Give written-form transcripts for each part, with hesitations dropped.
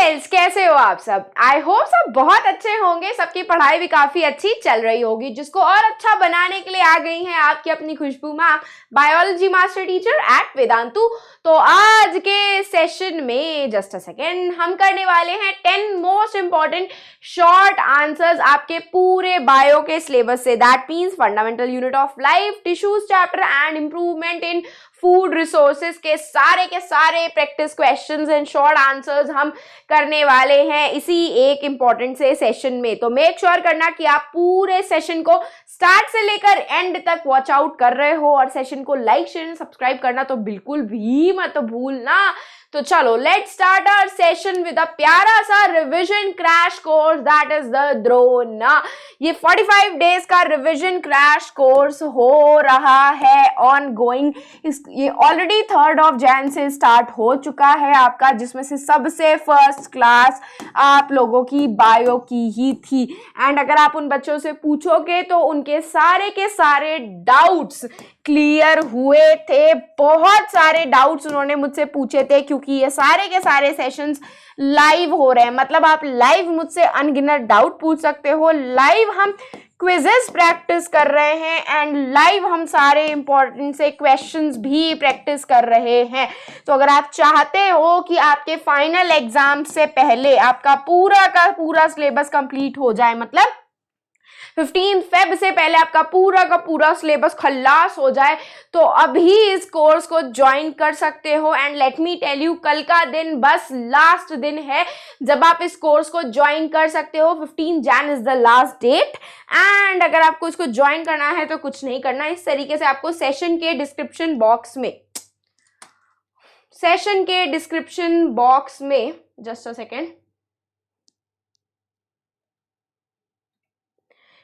Friends, कैसे हो आप सब? आई होप सब बहुत अच्छे होंगे। सबकी पढ़ाई भी काफी अच्छी चल रही होगी। जिसको और अच्छा बनाने के लिए आ गई हैं आपकी अपनी Khushboo ma'am, biology master teacher at Vedantu. तो आज के सेशन में जस्ट अ सेकेंड हम करने वाले हैं 10 मोस्ट इंपॉर्टेंट शॉर्ट आंसर्स आपके पूरे बायो के सिलेबस से। That means fundamental unit of life, tissues chapter and improvement in food resources के सारे practice questions and short answers हम करने वाले हैं इसी एक इंपॉर्टेंट से सेशन में। तो मेक श्योर करना कि आप पूरे सेशन को स्टार्ट से लेकर एंड तक वॉच आउट कर रहे हो, और सेशन को लाइक शेयर एंड सब्सक्राइब करना तो बिल्कुल भी मत भूलना। तो चलो let's start our session with a प्यारा सा revision crash course, that is the drone. ये 45 डेज का रिवीजन क्रैश कोर्स हो रहा है ऑन गोइंग। ये ऑलरेडी 3rd of Jan से स्टार्ट हो चुका है आपका, जिसमें से सबसे फर्स्ट क्लास आप लोगों की बायो की ही थी। एंड अगर आप उन बच्चों से पूछोगे तो उनके सारे के सारे डाउट्स क्लियर हुए थे। बहुत सारे डाउट्स उन्होंने मुझसे पूछे थे, क्योंकि ये सारे के सारे सेशंस लाइव हो रहे हैं। मतलब आप लाइव मुझसे अनगिनत डाउट पूछ सकते हो, लाइव हम क्विजेस प्रैक्टिस कर रहे हैं एंड लाइव हम सारे इंपॉर्टेंट से क्वेश्चंस भी प्रैक्टिस कर रहे हैं। तो अगर आप चाहते हो कि आपके फाइनल एग्जाम से पहले आपका पूरा का पूरा सिलेबस कंप्लीट हो जाए, मतलब 15 Feb से पहले आपका पूरा का पूरा सिलेबस खल्लास हो जाए, तो अभी इस कोर्स को ज्वाइन कर सकते हो। And let me tell you, कल का दिन बस लास्ट दिन है जब आप इस कोर्स को ज्वाइन कर सकते हो। 15 Jan is the last date. And अगर आपको इसको ज्वाइन करना है तो कुछ नहीं करना, इस तरीके से आपको सेशन के डिस्क्रिप्शन बॉक्स में जस्ट अ सेकेंड,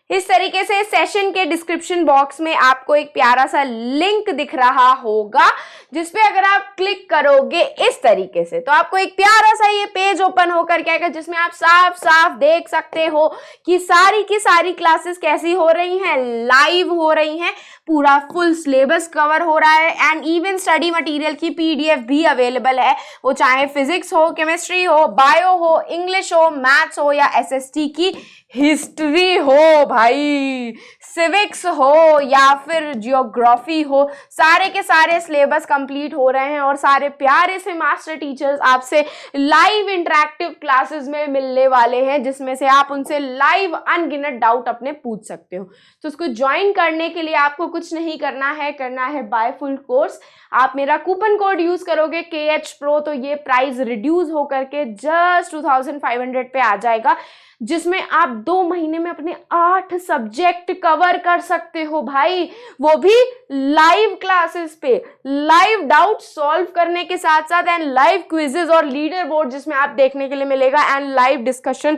इस तरीके से सेशन के डिस्क्रिप्शन बॉक्स में आपको एक प्यारा सा लिंक दिख रहा होगा, जिसपे अगर आप क्लिक करोगे इस तरीके से तो आपको एक प्यारा सा ये पेज ओपन होकर के आएगा, जिसमें आप साफ साफ देख सकते हो कि सारी की सारी क्लासेस कैसी हो रही हैं, लाइव हो रही हैं, पूरा फुल सिलेबस कवर हो रहा है। एंड इवन स्टडी मटेरियल की PDF भी अवेलेबल है, वो चाहे फिजिक्स हो, केमिस्ट्री हो, बायो हो, इंग्लिश हो, मैथ्स हो या SST की हिस्ट्री हो भाई, सिविक्स हो या फिर जियोग्राफी हो, सारे के सारे सिलेबस कंप्लीट हो रहे हैं। और सारे प्यारे से मास्टर टीचर्स आपसे लाइव इंटरेक्टिव क्लासेस में मिलने वाले हैं, जिसमें से आप उनसे लाइव अनगिनत डाउट अपने पूछ सकते हो। तो उसको ज्वाइन करने के लिए आपको कुछ नहीं करना है बाय फुल कोर्स। आप मेरा कूपन कोड यूज करोगे KHPRO, तो ये प्राइस रिड्यूस होकर के जस्ट 2500 पे आ जाएगा, जिसमें आप 2 महीने में अपने 8 सब्जेक्ट कवर कर सकते हो भाई, वो भी लाइव क्लासेस पे, लाइव डाउट सॉल्व करने के साथ साथ एंड लाइव क्विजेस और लीडर बोर्ड जिसमें आप देखने के लिए मिलेगा, एंड लाइव डिस्कशन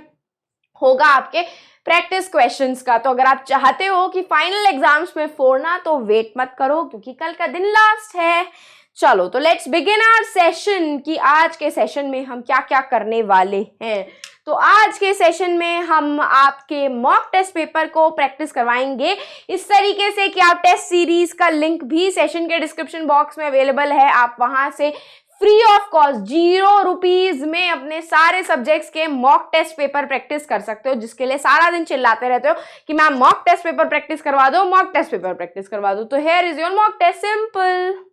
होगा आपके प्रैक्टिस क्वेश्चंस का। तो अगर आप चाहते हो कि फाइनल एग्जाम्स में फोड़ना, तो वेट मत करो, क्योंकि कल का दिन लास्ट है। चलो तो लेट्स बिगिन आवर सेशन कि आज के सेशन में हम क्या क्या करने वाले हैं। तो आज के सेशन में हम आपके मॉक टेस्ट पेपर को प्रैक्टिस करवाएंगे इस तरीके से कि आप टेस्ट सीरीज का लिंक भी सेशन के डिस्क्रिप्शन बॉक्स में अवेलेबल है। आप वहां से फ्री ऑफ कॉस्ट 0 रुपीज में अपने सारे सब्जेक्ट्स के मॉक टेस्ट पेपर प्रैक्टिस कर सकते हो, जिसके लिए सारा दिन चिल्लाते रहते हो कि ma'am mock test paper practice करवा दो, मॉक टेस्ट पेपर प्रैक्टिस करवा दो। तो here is your mock test, simple.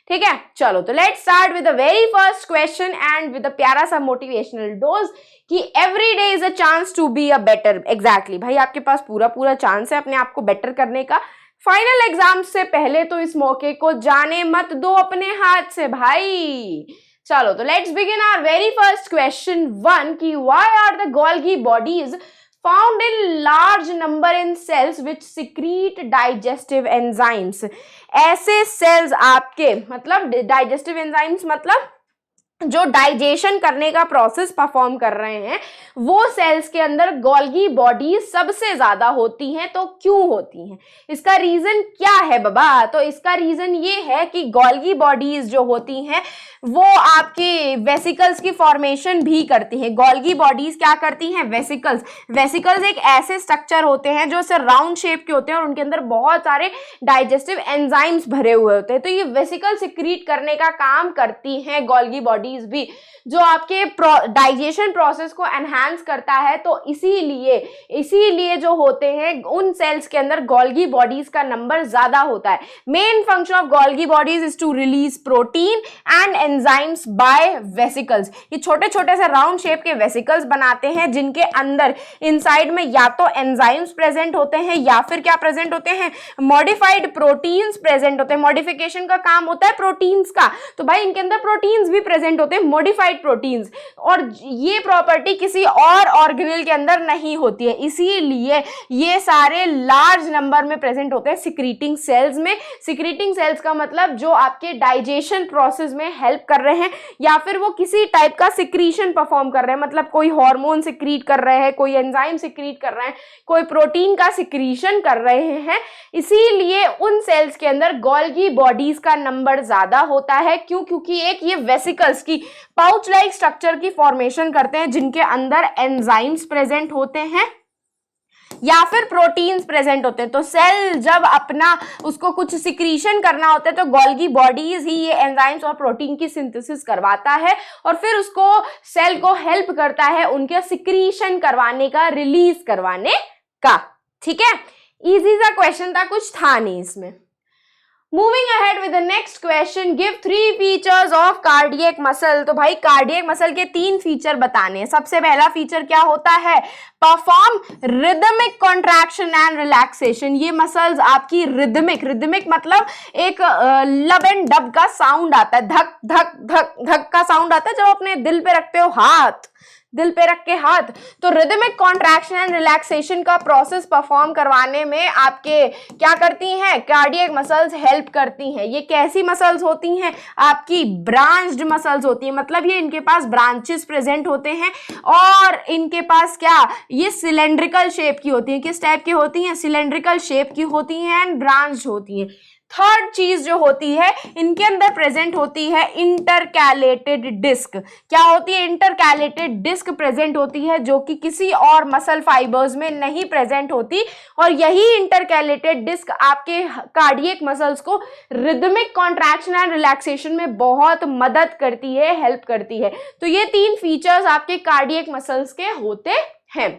ठीक है, चलो तो let's start with the very first question and with a प्यारा सा मोटिवेशनल डोज कि every day is a chance to be a better. Exactly भाई, आपके पास पूरा चांस है अपने आप को बेटर करने का। फाइनल एग्जाम से पहले तो इस मौके को जाने मत दो अपने हाथ से भाई। चलो तो let's begin our very first question 1 कि why are the Golgi bodies found in large number in cells which secrete digestive enzymes। ऐसे सेल्स आपके, मतलब digestive enzymes मतलब जो डाइजेशन करने का प्रोसेस परफॉर्म कर रहे हैं, वो सेल्स के अंदर गोल्गी बॉडी सबसे ज्यादा होती हैं। तो क्यों होती हैं, इसका रीजन क्या है बाबा? तो इसका रीजन ये है कि गोल्गी बॉडीज जो होती हैं वो आपके वेसिकल्स की फॉर्मेशन भी करती हैं। गोल्गी बॉडीज क्या करती हैं? वेसिकल्स एक ऐसे स्ट्रक्चर होते हैं जो सिर्फ राउंड शेप के होते हैं और उनके अंदर बहुत सारे डाइजेस्टिव एंजाइम्स भरे हुए होते हैं। तो ये वेसिकल सिक्रीट करने का काम करती हैं गोल्गी बॉडी बॉडीज भी जो आपके डाइजेशन प्रोसेस को एनहांस करता है, तो इसीलिए जो होते हैं उन सेल्स के अंदर गोल्गी बॉडीज का नंबर ज्यादा होता है। Main function of Golgi bodies is to release protein and enzymes by vesicles. ये छोटे छोटे से राउंड शेप के वेसिकल्स बनाते हैं जिनके अंदर इनसाइड में या तो एंजाइम्स प्रेजेंट होते हैं या फिर क्या प्रेजेंट होते हैं, मॉडिफाइड प्रोटीन्स प्रेजेंट होते हैं। मॉडिफिकेशन का काम होता है प्रोटीन्स का, तो भाई इनके अंदर प्रोटीन्स भी प्रेजेंट होते हैं, मॉडिफाइड प्रोटीन्स, और ये प्रॉपर्टी किसी और ऑर्गेनेल के अंदर नहीं होती है, इसीलिए ये सारे लार्ज नंबर में प्रेजेंट होते हैं सिक्रीटिंग सेल्स में। सिक्रीटिंग सेल्स का मतलब जो आपके डाइजेशन प्रोसेस में हेल्प कर रहे हैं या फिर वो किसी टाइप का सिक्रीशन परफॉर्म कर रहे हैं, मतलब कोई हार्मोन सिक्रीट कर रहे हैं, कोई एंजाइम सिक्रीट कर रहे हैं, कोई प्रोटीन का सिक्रीशन कर रहे हैं, इसीलिए उन सेल्स के अंदर गोल्गी बॉडीज का नंबर ज्यादा होता है। क्यों? क्योंकि एक ये वेसिकल्स की पाउच लाइक स्ट्रक्चर की फॉर्मेशन करते हैं जिनके अंदर एंजाइम्स प्रेजेंट होते हैं या फिर प्रोटीन्स प्रेजेंट होते हैं। तो सेल जब अपना उसको कुछ सिक्रीशन करना होता है तो गोल्गी बॉडीज ही ये एंजाइम्स और प्रोटीन की सिंथेसिस करवाता है और फिर उसको सेल को हेल्प करता है उनके सिक्रीशन करवाने का, रिलीज करवाने का। ठीक है, इजी सा क्वेश्चन था, कुछ था नहीं इसमें। Moving ahead with the next question, give 3 features of cardiac muscle। तो भाई कार्डियक मसल के 3 फीचर बताने हैं। सबसे पहला फीचर क्या होता है, perform rhythmic contraction and relaxation. ये मसल्स आपकी रिदमिक मतलब एक लब एंड डब का साउंड आता है, धक धक धक धक का साउंड आता है जब अपने दिल पे रखते हो हाथ, दिल पे रख के हाथ, तो रिदमिक कॉन्ट्रैक्शन एंड रिलैक्सेशन का प्रोसेस परफॉर्म करवाने में आपके क्या करती हैं, कार्डियक मसल्स हेल्प करती हैं। ये कैसी मसल्स होती हैं, आपकी ब्रांच्ड मसल्स होती हैं, मतलब ये इनके पास ब्रांचेस प्रेजेंट होते हैं और इनके पास क्या, ये सिलेंड्रिकल शेप की होती हैं। किस टाइप की होती हैं, सिलेंड्रिकल शेप की होती हैं एंड ब्रांच्ड होती हैं। थर्ड चीज जो होती है, इनके अंदर प्रेजेंट होती है इंटरकैलेटेड डिस्क। क्या होती है, इंटरकैलेटेड डिस्क प्रेजेंट होती है जो कि किसी और मसल फाइबर्स में नहीं प्रेजेंट होती, और यही इंटरकैलेटेड डिस्क आपके कार्डियक मसल्स को रिदमिक कॉन्ट्रैक्शन एंड रिलैक्सेशन में बहुत मदद करती है, हेल्प करती है। तो ये 3 फीचर्स आपके कार्डियक मसल्स के होते हैं।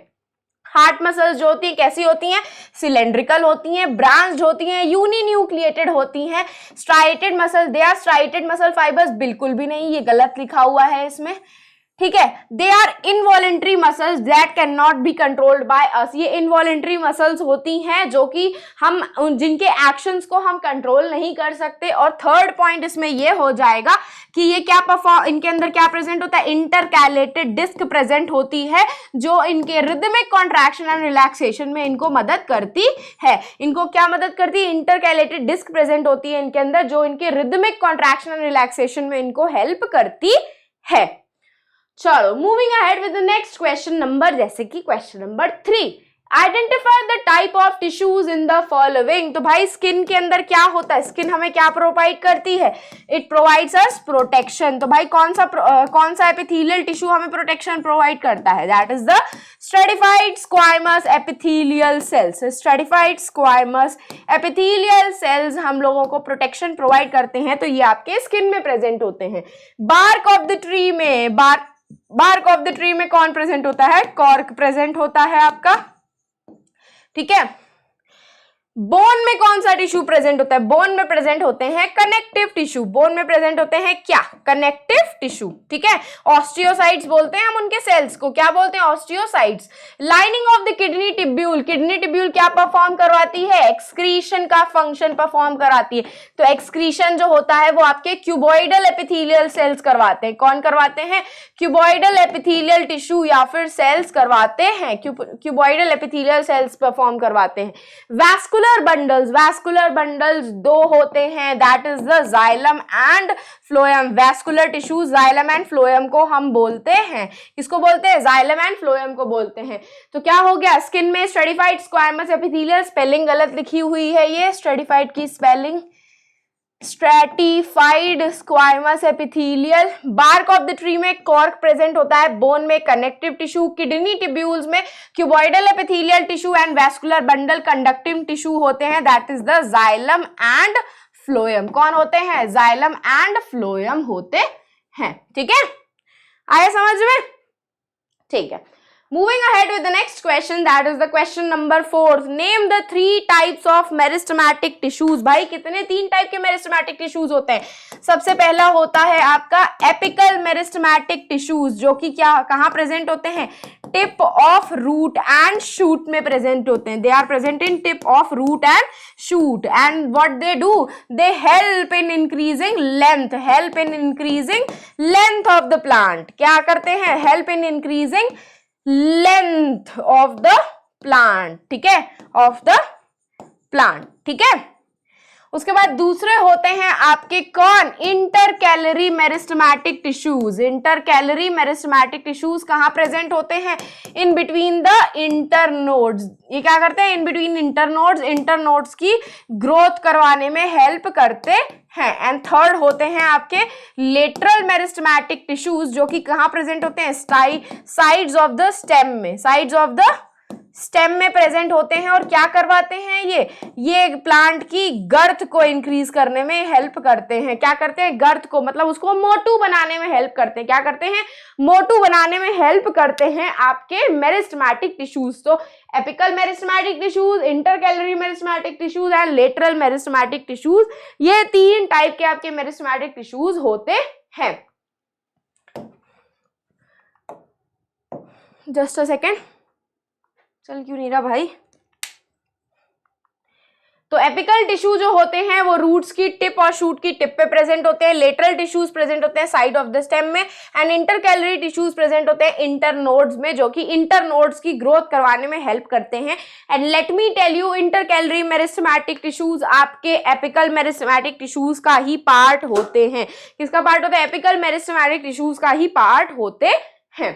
हार्ट मसल्स जो होती हैं कैसी होती हैं, सिलेंड्रिकल होती हैं, ब्रांच्ड होती हैं, यूनिन्यूक्लिएटेड होती हैं। Striated muscle, they are striated muscle fibres, बिल्कुल भी नहीं, ये गलत लिखा हुआ है इसमें। ठीक है, they are involuntary muscles that can not be controlled by us. ये इनवॉलेंट्री मसल्स होती हैं जो कि हम जिनके एक्शंस को हम कंट्रोल नहीं कर सकते। और थर्ड पॉइंट इसमें ये हो जाएगा कि ये क्या इनके अंदर क्या प्रेजेंट होता है, इंटरकैलेटेड डिस्क प्रेजेंट होती है जो इनके रिदमिक कॉन्ट्रैक्शन एंड रिलैक्सेशन में इनको मदद करती है। इनको क्या मदद करती है, इंटरकैलेटेड डिस्क प्रेजेंट होती है इनके अंदर जो इनके रिदमिक कॉन्ट्रैक्शन एंड रिलैक्सेशन में इनको हेल्प करती है। चलो moving ahead with the next question number, जैसे कि question number 3, identify the type of tissues in the following. तो भाई स्किन के अंदर क्या होता है, स्किन हमें क्या प्रोवाइड करती है, इट प्रोवाइड्स अस प्रोटेक्शन। तो भाई कौन सा एपिथेलियल टिश्यू हमें प्रोटेक्शन प्रोवाइड करता है, that is the stratified squamous epithelial cells. Stratified squamous epithelial cells हम लोगों को प्रोटेक्शन प्रोवाइड करते हैं, तो ये आपके स्किन में प्रेजेंट होते हैं। बार्क ऑफ द ट्री में, बार्क ऑफ द ट्री में कौन प्रेजेंट होता है, कॉर्क प्रेजेंट होता है आपका। ठीक है, बोन में कौन सा टिश्यू प्रेजेंट होता है, बोन में प्रेजेंट होते हैं कनेक्टिव टिश्यू। बोन में प्रेजेंट होते हैं क्या, कनेक्टिव टिश्यू। ठीक है, ऑस्टियोसाइट्स बोलते हैं हम उनके सेल्स को, क्या बोलते हैं, osteocytes. Lining of the kidney tubule, kidney tubule क्या परफॉर्म करवाती है, एक्सक्रीशन का फंक्शन परफॉर्म कराती है। तो एक्सक्रीशन जो होता है वो आपके क्यूबॉइडल एपिथेलियल सेल्स करवाते हैं। कौन करवाते हैं, क्यूबॉइडल एपिथेलियल टिश्यू या फिर सेल्स करवाते हैं, क्यूबॉइडल एपिथेलियल सेल्स परफॉर्म करवाते हैं। वैस्कुलर बंडल्स 2 होते हैं, that is the xylem and phloem. Vascular tissue xylem and phloem को हम बोलते हैं, किसको बोलते हैं, जाइलम एंड फ्लोएम को बोलते हैं। तो क्या हो गया, स्किन में स्ट्रेटिफाइड स्क्वायमस एपिथेलियल, स्पेलिंग गलत लिखी हुई है, ये स्ट्रेटिफाइड की spelling stratified squamous epithelial. Bark of the tree में कॉर्क प्रेजेंट होता है, बोन में कनेक्टिव टिश्यू, किडनी टिब्यूल्स में cuboidal epithelial tissue and vascular bundle conductive tissue होते हैं, that is the xylem and phloem. कौन होते हैं, जाइलम एंड फ्लोएम होते हैं। ठीक है, आया समझ में? ठीक है, moving ahead with the next question, that is the question number 4. Name the 3 types of meristematic tissues. भाई कितने 3 टाइप के मेरिस्टेमेटिक टिश्यूज होते हैं? सबसे पहला होता है आपका एपिकल मेरिस्टेमेटिक टिश्यूज, जो कि क्या कहाँ प्रेजेंट होते हैं? Tip of root and shoot में प्रेजेंट होते हैं। They are present in tip of root and shoot, and what they do, they help in increasing length of the plant. क्या करते हैं? Help in increasing length of the plant. ठीक है, of the plant. ठीक है, उसके बाद दूसरे होते हैं आपके कौन? Intercalary meristematic tissues. Intercalary meristematic tissues कहां प्रेजेंट होते हैं? In between the internodes. ये क्या करते हैं? इन बिटवीन इंटरनोड्स की ग्रोथ करवाने में हेल्प करते हैं। एंड थर्ड होते हैं आपके लेटरल मेरिस्टेमेटिक टिश्यूज, जो कि कहां प्रेजेंट होते हैं? साइड्स ऑफ द स्टेम में, साइड्स ऑफ द स्टेम में प्रेजेंट होते हैं। और क्या करवाते हैं? ये प्लांट की गर्थ को इंक्रीज करने में हेल्प करते हैं। क्या करते हैं? गर्थ को, मतलब उसको मोटू बनाने में हेल्प करते हैं। क्या करते हैं? मोटू बनाने में हेल्प करते हैं आपके मेरिस्टेमेटिक टिश्यूज। तो apical meristematic tissues, intercalary meristematic tissues and lateral meristematic tissues, ये 3 टाइप के आपके मेरिस्टेमेटिक टिश्यूज होते हैं। जस्ट अ सेकेंड, चल क्यों नहीं रहा भाई? तो एपिकल टिश्यू जो होते हैं वो रूट्स की टिप और शूट की टिप पे प्रेजेंट होते हैं। लेटरल टिश्यूज प्रेजेंट होते हैं साइड ऑफ द स्टेम में, एंड इंटरकैलरी टिश्यूज प्रेजेंट होते हैं इंटरनोड्स में, जो कि इंटरनोड्स की ग्रोथ करवाने में हेल्प करते हैं। And let me tell you, intercalary meristematic tissues आपके एपिकल मेरिस्टेमेटिक टिश्यूज का ही पार्ट होते हैं। किसका पार्ट होता है? एपिकल मेरिस्टेमेटिक टिश्यूज का ही पार्ट होते हैं।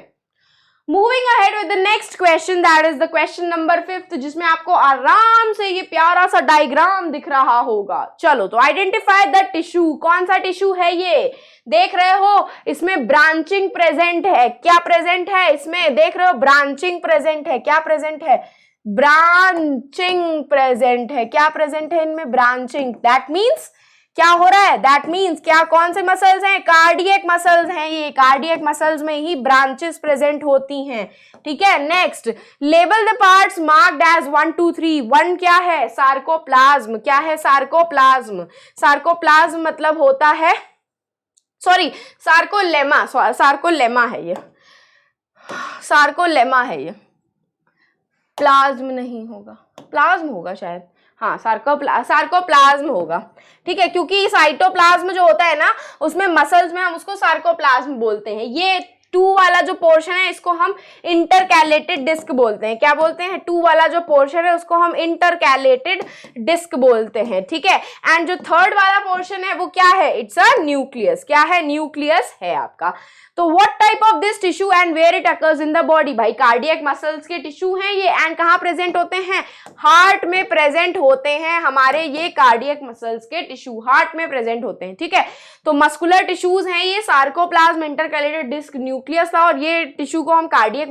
Moving ahead with the next question, that is the question number 5, जिसमें आपको आराम से ये प्यारा सा डायग्राम दिख रहा होगा। चलो, तो आइडेंटिफाई द टिश्यू। कौन सा टिश्यू है ये? देख रहे हो, इसमें ब्रांचिंग प्रेजेंट है। क्या प्रेजेंट है इसमें? देख रहे हो, ब्रांचिंग प्रेजेंट है। क्या प्रेजेंट है? ब्रांचिंग प्रेजेंट है। क्या प्रेजेंट है इनमें? ब्रांचिंग। दैट मीन्स क्या हो रहा है? दैट मीन्स क्या, कौन से मसल्स हैं? कार्डियक मसल्स हैं। ये कार्डियक मसल्स में ही ब्रांचेस प्रेजेंट होती हैं। ठीक है, next, label the parts marked as 1 2 3। 1 क्या है? सार्कोप्लाज्म। क्या है? सार्कोप्लाज्म। सार्कोप्लाज्म मतलब होता है, सॉरी, सार्कोलेमा। सार्कोलेमा है ये, सार्कोलेमा है ये, प्लाज्म नहीं होगा, प्लाज्म होगा शायद, हाँ सार्कोप्लाज्म होगा। ठीक है, क्योंकि साइटोप्लाज्म जो होता है ना, उसमें मसल्स में हम उसको सार्कोप्लाज्म बोलते हैं। ये 2 वाला जो पोर्शन है इसको हम इंटरकैलेटेड डिस्क बोलते हैं। क्या बोलते हैं? 2 वाला जो पोर्शन है उसको हम इंटरकैलेटेड डिस्क बोलते हैं। ठीक है, एंड जो 3rd वाला पोर्शन है वो क्या है? It's a nucleus. क्या है? न्यूक्लियस है आपका। तो what type of this tissue and where it occurs in the body? भाई कार्डियक मसल्स के टिश्यू हैं ये, एंड कहाँ प्रेजेंट होते हैं? हार्ट में प्रेजेंट होते हैं हमारे ये कार्डियक मसल्स के टिश्यू, हार्ट में प्रेजेंट होते हैं। ठीक है, तो मस्कुलर टिश्यूज हैं ये, सार्कोप्लाज्म, इंटरकैलेटेड डिस्क, न्यूक्लियस था, और ये टिश्यू को हम कार्डियक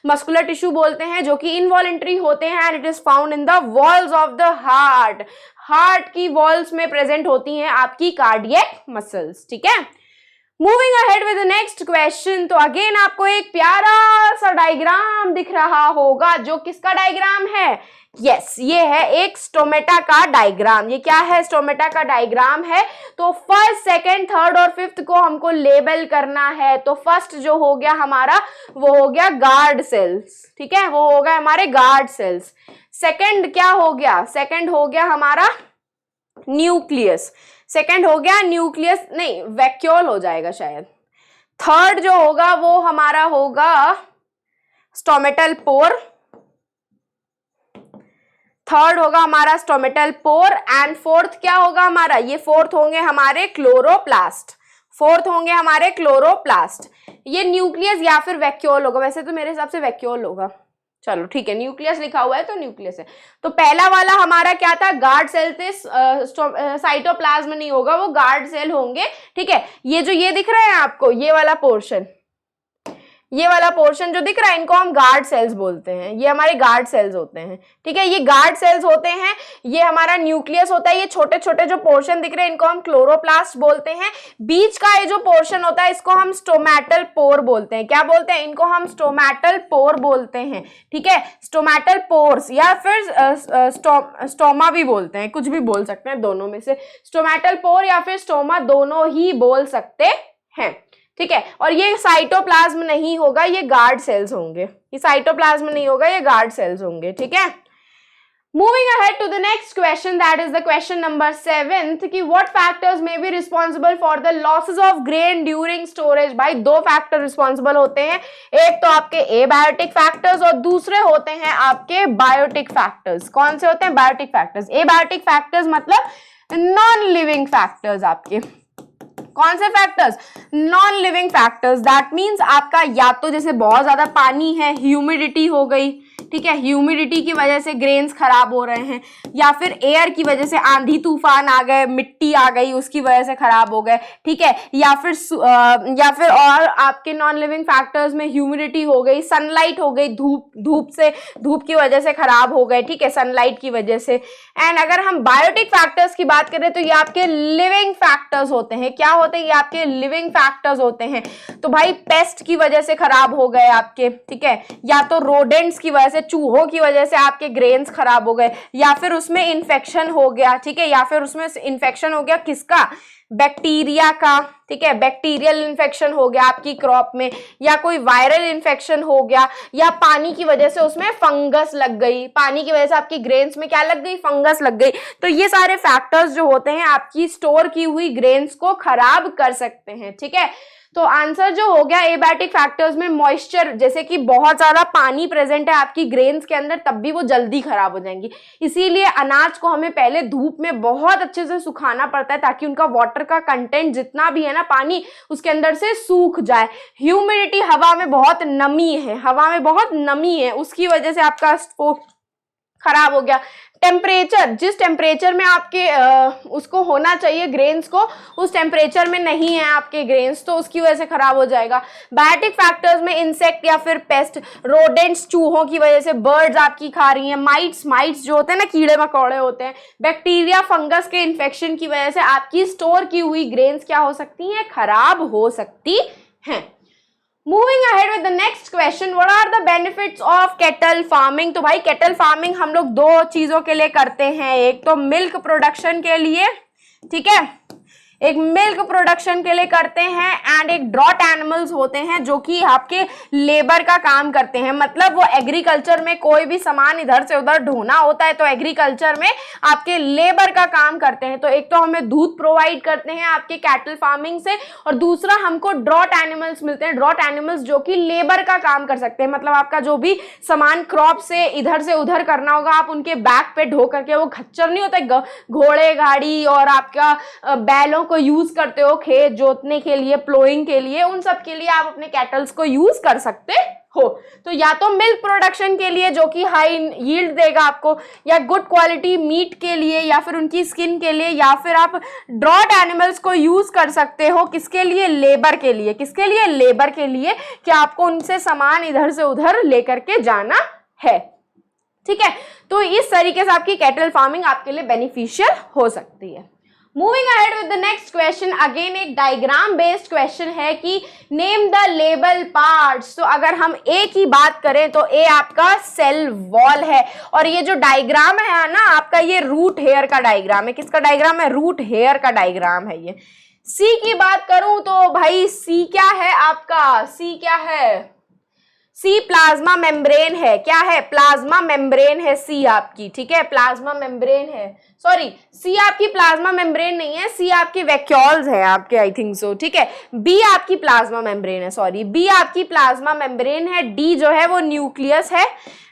मस्कुलर टिश्यू बोलते हैं, जो कि इनवॉलेंट्री होते हैं, and it is found in the walls of the heart. Heart की वॉल्स में प्रेजेंट होती हैं आपकी कार्डियक मसल्स। ठीक है, moving ahead with the next question. तो अगेन आपको एक प्यारा सा डायग्राम दिख रहा होगा, जो किसका डायग्राम है? यस, ये है एक स्टोमेटा का डायग्राम। ये क्या है? स्टोमेटा का डायग्राम है। तो फर्स्ट, सेकंड, थर्ड और फिफ्थ को हमको लेबल करना है। तो फर्स्ट जो हो गया हमारा, वो हो गया गार्ड सेल्स। ठीक है, वो हो गया हमारे गार्ड सेल्स। सेकंड क्या हो गया? सेकंड हो गया हमारा न्यूक्लियस। सेकंड हो गया न्यूक्लियस, नहीं वैक्यूल हो जाएगा शायद। थर्ड जो होगा वो हमारा होगा स्टोमेटल पोर। थर्ड होगा हमारा स्टोमेटल पोर, एंड फोर्थ क्या होगा हमारा? ये फोर्थ होंगे हमारे क्लोरोप्लास्ट। फोर्थ होंगे हमारे क्लोरोप्लास्ट। ये न्यूक्लियस या फिर वैक्यूल होगा, वैसे तो मेरे हिसाब से वैक्यूल होगा। चलो ठीक है, न्यूक्लियस लिखा हुआ है तो न्यूक्लियस है। तो पहला वाला हमारा क्या था? गार्ड सेल थे। साइटोप्लाज्म नहीं होगा, वो गार्ड सेल होंगे। ठीक है, ये जो ये दिख रहा है आपको, ये वाला पोर्शन, ये वाला पोर्शन जो दिख रहा है इनको हम गार्ड सेल्स बोलते हैं, ये हमारे गार्ड सेल्स होते हैं, ठीक है, ये गार्ड सेल्स होते हैं, ये हमारा न्यूक्लियस होता है, ये छोटे छोटे जो पोर्शन दिख रहे हैं इनको हम क्लोरोप्लास्ट बोलते हैं, बीच का ये जो पोर्शन होता है इसको हम स्टोमेटल पोर बोलते हैं, क्या बोलते हैं, इनको हम स्टोमेटल पोर बोलते हैं, ठीक है, स्टोमेटल पोर्स या फिर स्टोमा भी बोलते हैं, कुछ भी बोल सकते हैं दोनों में से, स्टोमेटल पोर या फिर स्टोमा दोनों ही बोल सकते हैं, ठीक है। और ये साइटोप्लाज्म नहीं होगा, ये गार्ड सेल्स होंगे, ये साइटोप्लाज्म नहीं होगा, ये गार्ड सेल्स होंगे, ठीक है। Moving ahead to the next question, that is the question number 7th कि what factors may be responsible for the losses of grain during storage। भाई दो फैक्टर रिस्पॉन्सिबल होते हैं, एक तो आपके एबायोटिक फैक्टर्स और दूसरे होते हैं आपके बायोटिक फैक्टर्स। कौन से होते हैं? Biotic factors. एबायोटिक फैक्टर्स मतलब नॉन लिविंग फैक्टर्स, आपके कौन से factors? Non living factors. That means आपका या तो जैसे बहुत ज्यादा पानी है, ह्यूमिडिटी हो गई, ठीक है, ह्यूमिडिटी की वजह से ग्रेन्स खराब हो रहे हैं, या फिर एयर की वजह से आंधी तूफान आ गए, मिट्टी आ गई, उसकी वजह से खराब हो गए, ठीक है, या फिर और आपके नॉन लिविंग फैक्टर्स में ह्यूमिडिटी हो गई, सनलाइट हो गई, धूप की वजह से खराब हो गए, ठीक है, सनलाइट की वजह से। एंड अगर हम बायोटिक फैक्टर्स की बात करें तो ये आपके लिविंग फैक्टर्स होते हैं। क्या होते हैं? ये आपके लिविंग फैक्टर्स होते हैं। तो भाई पेस्ट की वजह से खराब हो गए आपके, ठीक है, या तो रोडेंट्स की वजह से, चूहों की वजह से आपके ग्रेन्स खराब हो गए, या फिर उसमें इन्फेक्शन हो गया, ठीक है, या फिर उसमें इन्फेक्शन हो गया किसका? बैक्टीरिया का, ठीक है, बैक्टीरियल इन्फेक्शन हो गया आपकी क्रॉप में, या कोई वायरल इन्फेक्शन हो गया, या पानी की वजह से उसमें फंगस लग गई, पानी की वजह से आपकी ग्रेन्स में क्या लग गई? फंगस लग गई। तो ये सारे फैक्टर्स जो होते हैं आपकी स्टोर की हुई ग्रेन्स को खराब कर सकते हैं, ठीक है। तो आंसर जो हो गया एबायोटिक फैक्टर्स में मॉइस्चर, जैसे कि बहुत ज्यादा पानी प्रेजेंट है आपकी ग्रेन्स के अंदर तब भी वो जल्दी खराब हो जाएंगी, इसीलिए अनाज को हमें पहले धूप में बहुत अच्छे से सुखाना पड़ता है ताकि उनका वाटर का कंटेंट जितना भी है ना, पानी उसके अंदर से सूख जाए। ह्यूमिडिटी, हवा में बहुत नमी है, हवा में बहुत नमी है, उसकी वजह से आपका वो खराब हो गया। टेम्परेचर, जिस टेम्परेचर में आपके उसको होना चाहिए ग्रेन्स को, उस टेम्परेचर में नहीं है आपके ग्रेन्स, तो उसकी वजह से खराब हो जाएगा। बायोटिक फैक्टर्स में इंसेक्ट या फिर पेस्ट, रोडेंट्स, चूहों की वजह से बर्ड्स आपकी खा रही हैं, माइट्स जो होते हैं ना, कीड़े मकोड़े होते हैं, बैक्टीरिया, फंगस के इन्फेक्शन की वजह से आपकी स्टोर की हुई ग्रेन्स क्या हो सकती हैं? खराब हो सकती हैं। Moving ahead with the next question, what are the benefits of cattle farming? तो भाई कैटल फार्मिंग हम लोग दो चीजों के लिए करते हैं, एक तो मिल्क प्रोडक्शन के लिए, ठीक है, एक मिल्क प्रोडक्शन के लिए करते हैं, एंड एक ड्रॉट एनिमल्स होते हैं जो कि आपके लेबर का काम करते हैं। मतलब वो एग्रीकल्चर में कोई भी सामान इधर से उधर ढोना होता है तो एग्रीकल्चर में आपके लेबर का काम करते हैं। तो एक तो हमें दूध प्रोवाइड करते हैं आपके कैटल फार्मिंग से, और दूसरा हमको ड्रॉट एनिमल्स मिलते हैं, ड्रॉट एनिमल्स जो कि लेबर का काम कर सकते हैं। मतलब आपका जो भी सामान क्रॉप से इधर करना होगा, आप उनके बैक पे ढो करके, वो खच्चर नहीं होता, घोड़े गाड़ी और आपका बैलों को यूज करते हो खेत जोतने के लिए, प्लोइंग के लिए, उन सब के लिए आप अपने कैटल्स को यूज कर सकते हो। तो या तो मिल्क प्रोडक्शन के लिए जो कि हाई यील्ड देगा आपको, या गुड क्वालिटी मीट के लिए, या फिर उनकी स्किन के लिए, या फिर आप ड्रॉट एनिमल्स को यूज कर सकते हो किसके लिए? लेबर के लिए। किसके लिए? लेबर के लिए, कि आपको उनसे सामान इधर से उधर लेकर के जाना है, ठीक है। तो इस तरीके से आपकी कैटल फार्मिंग आपके लिए बेनिफिशियल हो सकती है। Moving ahead with the next question, again एक डायग्राम बेस्ड क्वेश्चन है कि नेम द लेबल पार्ट्स। तो अगर हम ए की बात करें तो ए आपका सेल वॉल है, और ये जो डायग्राम है ना आपका, ये रूट हेयर का डायग्राम है। किसका डायग्राम है? रूट हेयर का डायग्राम है ये। सी की बात करूं तो भाई सी क्या है आपका? सी क्या है? सी प्लाज्मा मेम्ब्रेन है। क्या है? प्लाज्मा मेम्ब्रेन है सी आपकी, ठीक है, प्लाज्मा मेम्ब्रेन है। सॉरी, सी आपकी प्लाज्मा मेम्ब्रेन नहीं है, सी आपकी वैक्यूल्स है आपके, आई थिंक सो, ठीक है। बी आपकी प्लाज्मा मेम्ब्रेन है, सॉरी, बी आपकी प्लाज्मा मेम्ब्रेन है। डी जो है वो न्यूक्लियस है,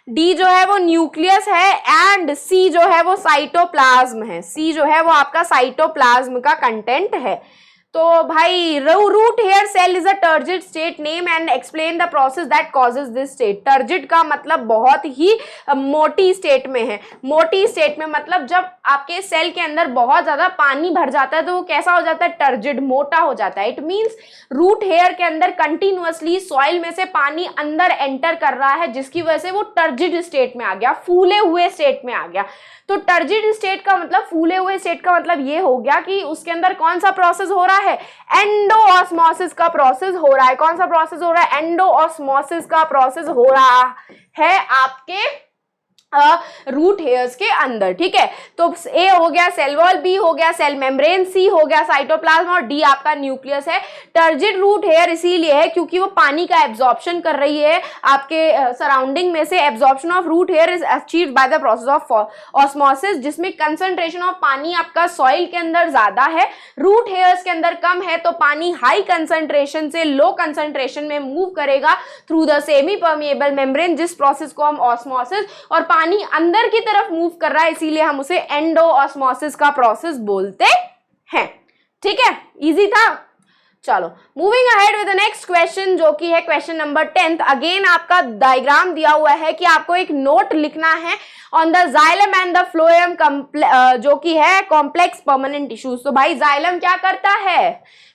डी जो है वो न्यूक्लियस है, एंड सी जो है वो साइटोप्लाज्म है। सी जो है वो आपका साइटोप्लाज्म का कंटेंट है। तो भाई root hair cell is a turgid state, name and explain the process that causes this state. Turgid का मतलब बहुत ही मोटी स्टेट में है। मोटी स्टेट में मतलब जब आपके सेल के अंदर बहुत ज्यादा पानी भर जाता है तो वो कैसा हो जाता है, टर्जिड, मोटा हो जाता है। इट मींस रूट हेयर के अंदर कंटिन्यूअसली सॉइल में से पानी अंदर एंटर कर रहा है, जिसकी वजह से वो टर्जिड स्टेट में आ गया, फूले हुए स्टेट में आ गया। तो टर्जिड स्टेट का मतलब, फूले हुए स्टेट का मतलब ये हो गया कि उसके अंदर कौन सा प्रोसेस हो रहा है, एंडोऑस्मोसिस का प्रोसेस हो रहा है। कौन सा प्रोसेस हो रहा है, एंडोऑस्मोसिस का प्रोसेस हो रहा है आपके रूट हेयर्स के अंदर, ठीक है। तो ए हो गया सेल वॉल, बी हो गया सेल मेम्ब्रेन, सी हो गया साइटोप्लाज्म और डी आपका न्यूक्लियस है। टर्जिड रूट हेयर इसीलिए है क्योंकि वो पानी का एब्जॉर्प्शन कर रही है आपके सराउंडिंग में से। Absorption of root hair is achieved by the process of osmosis, जिसमें कंसंट्रेशन ऑफ पानी आपका सॉइल के अंदर ज्यादा है, रूट हेयर्स के अंदर कम है, तो पानी हाई कंसंट्रेशन से लो कंसंट्रेशन में मूव करेगा through the semi permeable membrane, जिस प्रोसेस को हम ऑस्मोसिस, और पानी अंदर की तरफ मूव कर रहा है इसीलिए हम उसे एंडोऑस्मोसिस का प्रोसेस बोलते हैं। ठीक है, इजी था। चलो moving ahead with the next question, जो कि है क्वेश्चन नंबर 10। अगेन आपका डायग्राम दिया हुआ है कि आपको एक नोट लिखना है on the xylem and the phloem, जो कि है कॉम्प्लेक्स परमानेंट टिश्यूज। तो भाई जाइलम क्या करता है,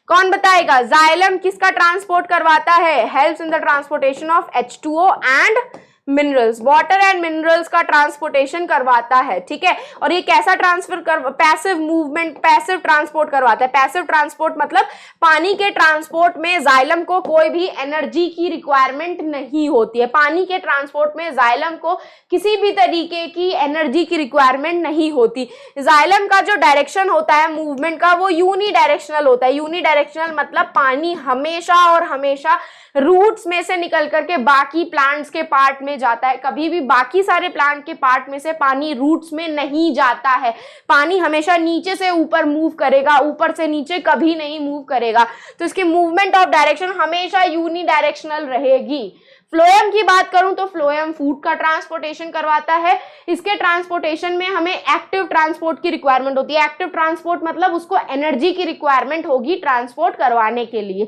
कौन बताएगा? जाइलम किसका ट्रांसपोर्ट करवाता है? Helps in the transportation of H2O and minerals, water and minerals का ट्रांसपोर्टेशन करवाता है, ठीक है। और ये कैसा transfer passive movement, passive transport करवाता है। पैसिव ट्रांसपोर्ट मतलब पानी के ट्रांसपोर्ट में जाइलम को कोई भी एनर्जी की रिक्वायरमेंट नहीं होती है। पानी के ट्रांसपोर्ट में जाइलम को किसी भी तरीके की एनर्जी की रिक्वायरमेंट नहीं होती। जाइलम का जो डायरेक्शन होता है मूवमेंट का, वो यूनिडायरेक्शनल होता है। यूनिडायरेक्शनल मतलब पानी हमेशा और हमेशा रूट्स में से निकल करके बाकी प्लांट्स के पार्ट में जाता है। कभी भी बाकी सारे प्लांट के पार्ट में से पानी रूट्स में नहीं जाता है। पानी हमेशा नीचे से ऊपर मूव करेगा, ऊपर से नीचे कभी नहीं मूव करेगा। तो इसकी मूवमेंट ऑफ डायरेक्शन हमेशा यूनिडायरेक्शनल रहेगी। फ्लोएम की बात करूं तो फ्लोएम फूड का ट्रांसपोर्टेशन करवाता है। इसके ट्रांसपोर्टेशन में हमें एक्टिव ट्रांसपोर्ट की रिक्वायरमेंट होती है। एक्टिव ट्रांसपोर्ट मतलब उसको एनर्जी की रिक्वायरमेंट होगी ट्रांसपोर्ट करवाने के लिए।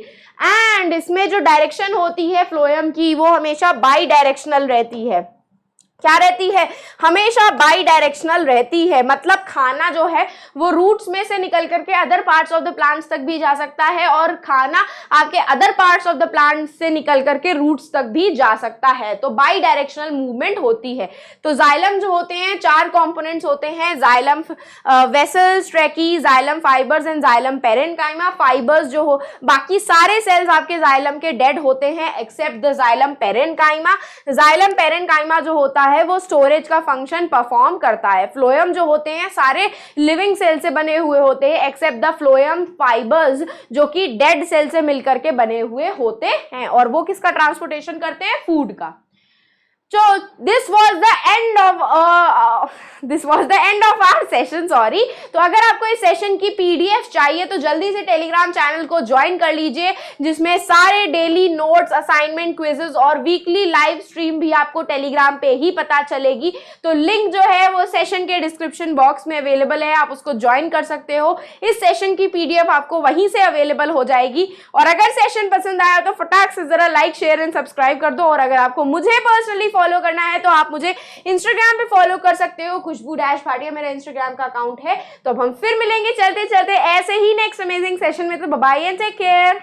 एंड इसमें जो डायरेक्शन होती है फ्लोएम की, वो हमेशा बाई डायरेक्शनल रहती है। क्या रहती है? हमेशा बाई डायरेक्शनल रहती है। मतलब खाना जो है वो रूट्स में से निकल करके other parts of the plants तक भी जा सकता है, और खाना आपके other parts of the plant से निकल करके रूट्स तक भी जा सकता है। तो बाई डायरेक्शनल मूवमेंट होती है। तो जाइलम जो होते हैं, 4 कंपोनेंट्स होते हैं, xylem vessels, ट्रैकी, xylem fibres and xylem parenchyma. Fibres जो हो, बाकी सारे सेल्स आपके जाइलम के डेड होते हैं except the xylem parenchyma. Xylem parenchyma जो होता है वो स्टोरेज का फंक्शन परफॉर्म करता है। फ्लोएम जो होते हैं सारे लिविंग सेल से बने हुए होते हैं एक्सेप्ट द फ्लोएम फाइबर्स, जो कि डेड सेल से मिलकर के बने हुए होते हैं, और वो किसका ट्रांसपोर्टेशन करते हैं? फूड का। So this was the end of our session, sorry। तो अगर आपको इस सेशन की PDF चाहिए तो जल्दी से टेलीग्राम चैनल को ज्वाइन कर लीजिए, जिसमें सारे डेली नोट्स, असाइनमेंट, क्विजेस और वीकली लाइव स्ट्रीम भी आपको टेलीग्राम पे ही पता चलेगी। तो लिंक जो है वो सेशन के डिस्क्रिप्शन बॉक्स में अवेलेबल है, आप उसको ज्वाइन कर सकते हो। इस सेशन की PDF आपको वहीं से अवेलेबल हो जाएगी। और अगर सेशन पसंद आया तो फटाक से जरा लाइक, शेयर एंड सब्सक्राइब कर दो। और अगर आपको मुझे पर्सनली फॉलो करना है तो आप मुझे इंस्टाग्राम पे फॉलो कर सकते हो, खुशबू-भाटिया मेरा इंस्टाग्राम का अकाउंट है। तो अब हम फिर मिलेंगे चलते चलते ऐसे ही नेक्स्ट अमेजिंग सेशन में। तो bye bye and take care.